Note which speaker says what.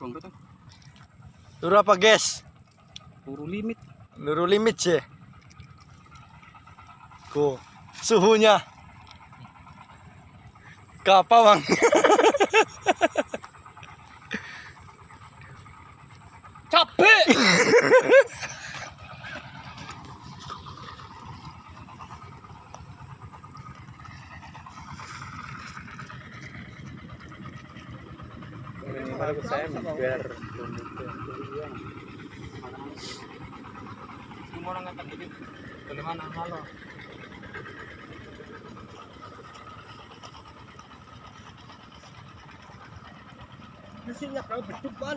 Speaker 1: Bang betul.
Speaker 2: Luru apa, guys?
Speaker 1: Luru limit.
Speaker 2: Luru limit sih. Ku suhunya. Kapa, Bang?
Speaker 1: Capek.
Speaker 2: Ini saya biar
Speaker 1: Semua orang ngangkat dikit. Bagaimana halo?
Speaker 3: Mesinnya kalau berdepan.